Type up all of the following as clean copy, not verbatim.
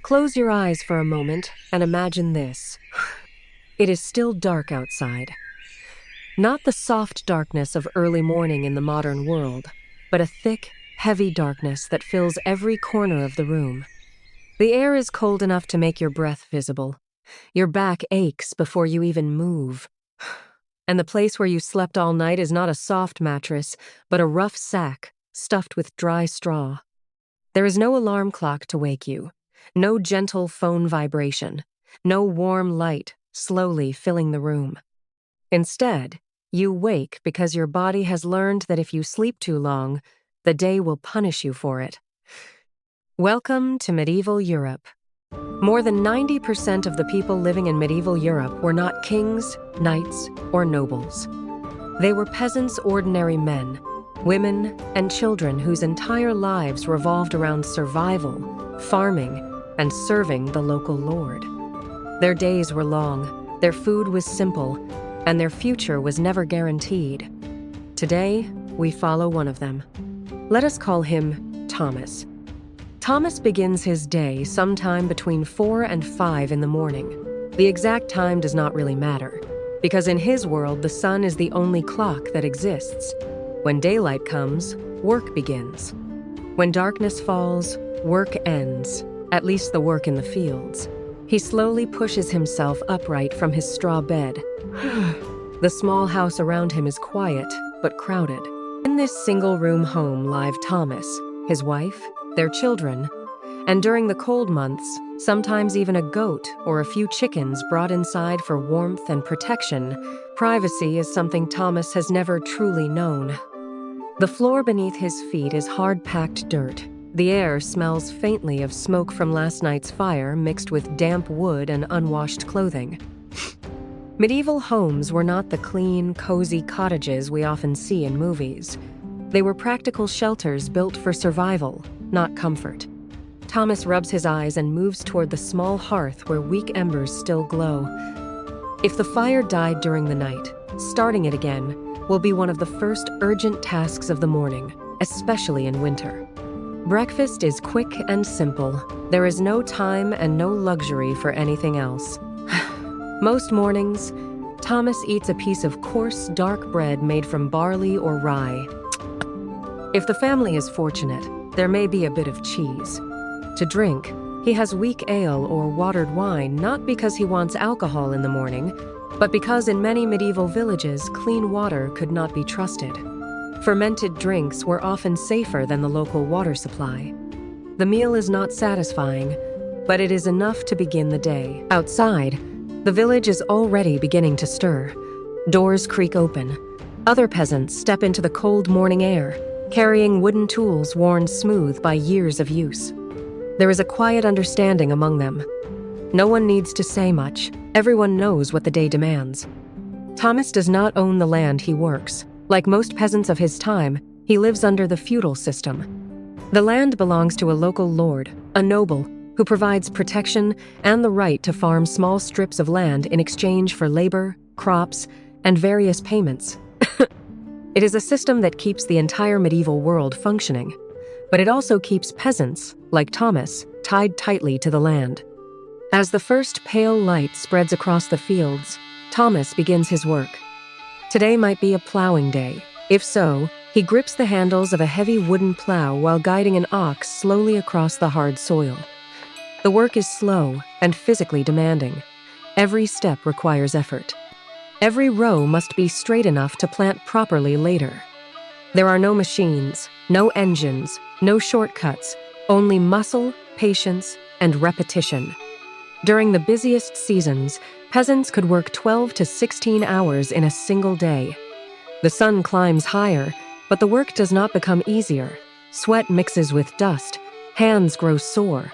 Close your eyes for a moment and imagine this. It is still dark outside. Not the soft darkness of early morning in the modern world, but a thick, heavy darkness that fills every corner of the room. The air is cold enough to make your breath visible. Your back aches before you even move. And the place where you slept all night is not a soft mattress, but a rough sack stuffed with dry straw. There is no alarm clock to wake you, no gentle phone vibration, no warm light slowly filling the room. Instead, you wake because your body has learned that if you sleep too long, the day will punish you for it. Welcome to medieval Europe. More than 90% of the people living in medieval Europe were not kings, knights, or nobles. They were peasants, ordinary men, women, and children whose entire lives revolved around survival, farming, and serving the local lord. Their days were long, their food was simple, and their future was never guaranteed. Today, we follow one of them. Let us call him Thomas. Thomas begins his day sometime between 4 and 5 in the morning. The exact time does not really matter, because in his world, the sun is the only clock that exists. When daylight comes, work begins. When darkness falls, work ends, at least the work in the fields. He slowly pushes himself upright from his straw bed. The small house around him is quiet, but crowded. In this single-room home live Thomas, his wife, their children, and during the cold months, sometimes even a goat or a few chickens brought inside for warmth and protection. Privacy is something Thomas has never truly known. The floor beneath his feet is hard-packed dirt. The air smells faintly of smoke from last night's fire mixed with damp wood and unwashed clothing. Medieval homes were not the clean, cozy cottages we often see in movies. They were practical shelters built for survival, not comfort. Thomas rubs his eyes and moves toward the small hearth where weak embers still glow. If the fire died during the night, starting it again will be one of the first urgent tasks of the morning, especially in winter. Breakfast is quick and simple. There is no time and no luxury for anything else. Most mornings, Thomas eats a piece of coarse, dark bread made from barley or rye. If the family is fortunate, there may be a bit of cheese. To drink, he has weak ale or watered wine, not because he wants alcohol in the morning, but because in many medieval villages, clean water could not be trusted. Fermented drinks were often safer than the local water supply. The meal is not satisfying, but it is enough to begin the day. Outside, the village is already beginning to stir. Doors creak open. Other peasants step into the cold morning air, carrying wooden tools worn smooth by years of use. There is a quiet understanding among them. No one needs to say much. Everyone knows what the day demands. Thomas does not own the land he works. Like most peasants of his time, he lives under the feudal system. The land belongs to a local lord, a noble, who provides protection and the right to farm small strips of land in exchange for labor, crops, and various payments. It is a system that keeps the entire medieval world functioning, but it also keeps peasants, like Thomas, tied tightly to the land. As the first pale light spreads across the fields, Thomas begins his work. Today might be a plowing day. If so, he grips the handles of a heavy wooden plow while guiding an ox slowly across the hard soil. The work is slow and physically demanding. Every step requires effort. Every row must be straight enough to plant properly later. There are no machines, no engines, no shortcuts, only muscle, patience, and repetition. During the busiest seasons, peasants could work 12 to 16 hours in a single day. The sun climbs higher, but the work does not become easier. Sweat mixes with dust, hands grow sore,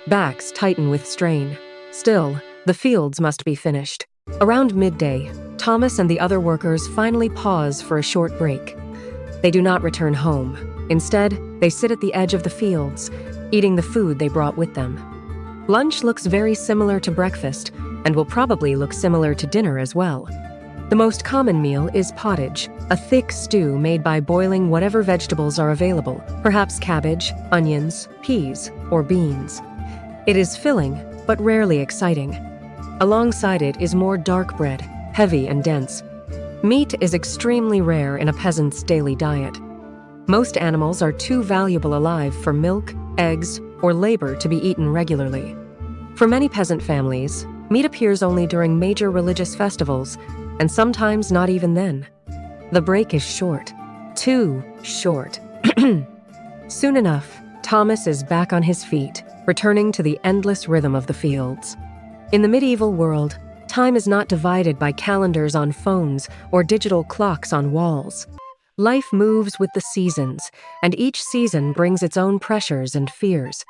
backs tighten with strain. Still, the fields must be finished. Around midday, Thomas and the other workers finally pause for a short break. They do not return home. Instead, they sit at the edge of the fields, eating the food they brought with them. Lunch looks very similar to breakfast, and will probably look similar to dinner as well. The most common meal is pottage, a thick stew made by boiling whatever vegetables are available, perhaps cabbage, onions, peas, or beans. It is filling, but rarely exciting. Alongside it is more dark bread, heavy and dense. Meat is extremely rare in a peasant's daily diet. Most animals are too valuable alive for milk, eggs, or labor to be eaten regularly. For many peasant families, meat appears only during major religious festivals, and sometimes not even then. The break is short. Too short. Soon enough, Thomas is back on his feet, returning to the endless rhythm of the fields. In the medieval world, time is not divided by calendars on phones or digital clocks on walls. Life moves with the seasons, and each season brings its own pressures and fears.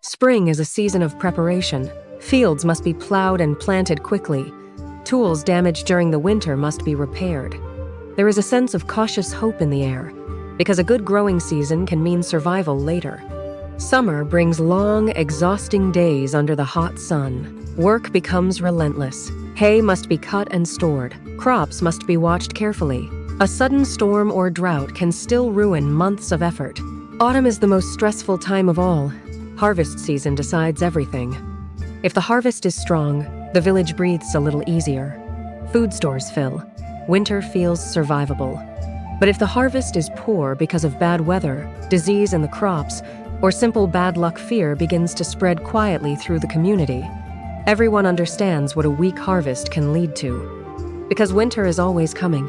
Spring is a season of preparation. Fields must be plowed and planted quickly. Tools damaged during the winter must be repaired. There is a sense of cautious hope in the air, because a good growing season can mean survival later. Summer brings long, exhausting days under the hot sun. Work becomes relentless. Hay must be cut and stored. Crops must be watched carefully. A sudden storm or drought can still ruin months of effort. Autumn is the most stressful time of all. Harvest season decides everything. If the harvest is strong, the village breathes a little easier. Food stores fill. Winter feels survivable. But if the harvest is poor because of bad weather, disease in the crops, or simple bad luck, fear begins to spread quietly through the community. Everyone understands what a weak harvest can lead to. Because winter is always coming.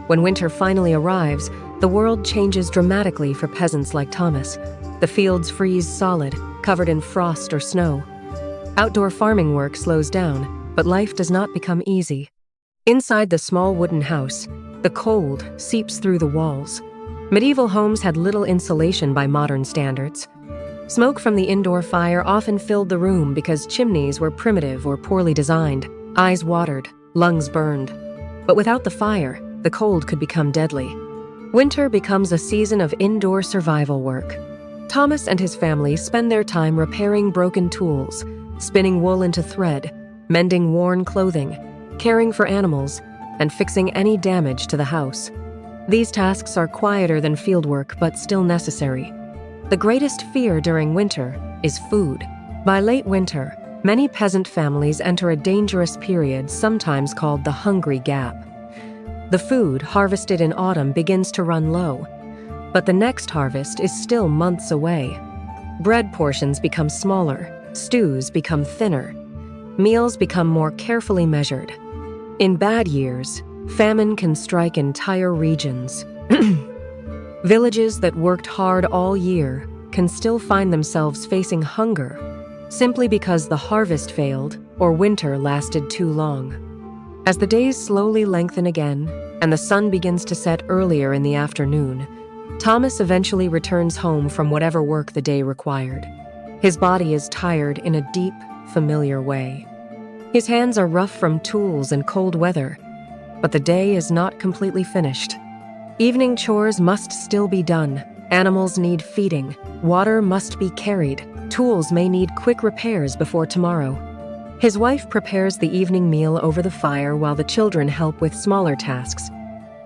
When winter finally arrives, the world changes dramatically for peasants like Thomas. The fields freeze solid, covered in frost or snow. Outdoor farming work slows down, but life does not become easy. Inside the small wooden house, the cold seeps through the walls. Medieval homes had little insulation by modern standards. Smoke from the indoor fire often filled the room because chimneys were primitive or poorly designed. Eyes watered, lungs burned. But without the fire, the cold could become deadly. Winter becomes a season of indoor survival work. Thomas and his family spend their time repairing broken tools, spinning wool into thread, mending worn clothing, caring for animals, and fixing any damage to the house. These tasks are quieter than fieldwork, but still necessary. The greatest fear during winter is food. By late winter, many peasant families enter a dangerous period, sometimes called the hungry gap. The food harvested in autumn begins to run low, but the next harvest is still months away. Bread portions become smaller, stews become thinner, meals become more carefully measured. In bad years, famine can strike entire regions. Villages that worked hard all year can still find themselves facing hunger simply because the harvest failed or winter lasted too long. As the days slowly lengthen again and the sun begins to set earlier in the afternoon, Thomas eventually returns home from whatever work the day required. His body is tired in a deep, familiar way. His hands are rough from tools and cold weather, but the day is not completely finished. Evening chores must still be done. Animals need feeding. Water must be carried. Tools may need quick repairs before tomorrow. His wife prepares the evening meal over the fire while the children help with smaller tasks.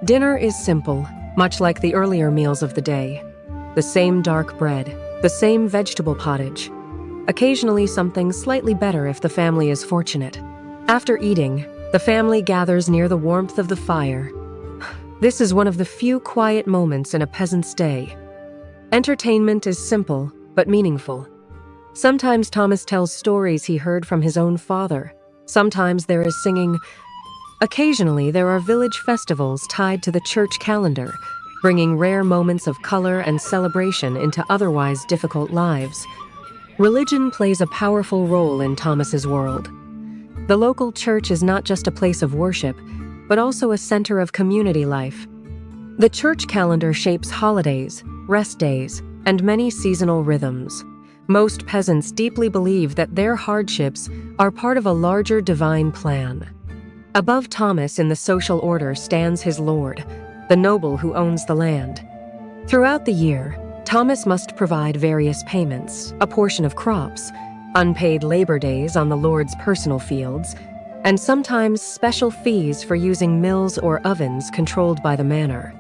Dinner is simple, much like the earlier meals of the day. The same dark bread, the same vegetable pottage. Occasionally something slightly better if the family is fortunate. After eating, the family gathers near the warmth of the fire. This is one of the few quiet moments in a peasant's day. Entertainment is simple, but meaningful. Sometimes Thomas tells stories he heard from his own father. Sometimes there is singing. Occasionally there are village festivals tied to the church calendar, bringing rare moments of color and celebration into otherwise difficult lives. Religion plays a powerful role in Thomas's world. The local church is not just a place of worship, but also a center of community life. The church calendar shapes holidays, rest days, and many seasonal rhythms. Most peasants deeply believe that their hardships are part of a larger divine plan. Above Thomas in the social order stands his lord, the noble who owns the land. Throughout the year, Thomas must provide various payments, a portion of crops, unpaid labor days on the lord's personal fields, and sometimes special fees for using mills or ovens controlled by the manor.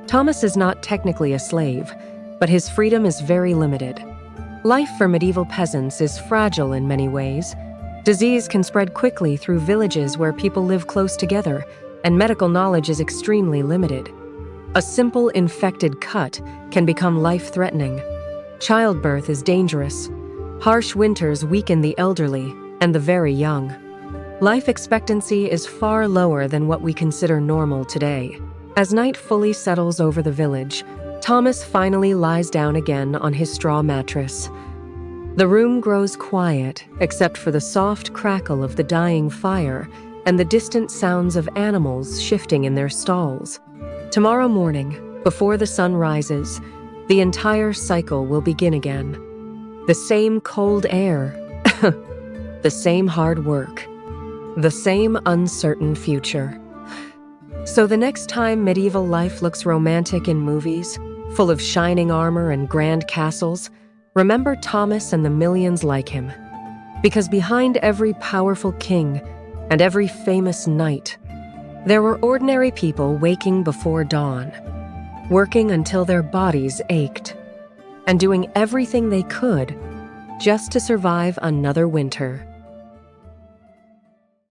Thomas is not technically a slave, but his freedom is very limited. Life for medieval peasants is fragile in many ways. Disease can spread quickly through villages where people live close together, and medical knowledge is extremely limited. A simple infected cut can become life-threatening. Childbirth is dangerous. Harsh winters weaken the elderly and the very young. Life expectancy is far lower than what we consider normal today. As night fully settles over the village, Thomas finally lies down again on his straw mattress. The room grows quiet, except for the soft crackle of the dying fire and the distant sounds of animals shifting in their stalls. Tomorrow morning, before the sun rises, the entire cycle will begin again. The same cold air, the same hard work, the same uncertain future. So the next time medieval life looks romantic in movies, full of shining armor and grand castles, remember Thomas and the millions like him. Because behind every powerful king and every famous knight, there were ordinary people waking before dawn, working until their bodies ached, and doing everything they could just to survive another winter.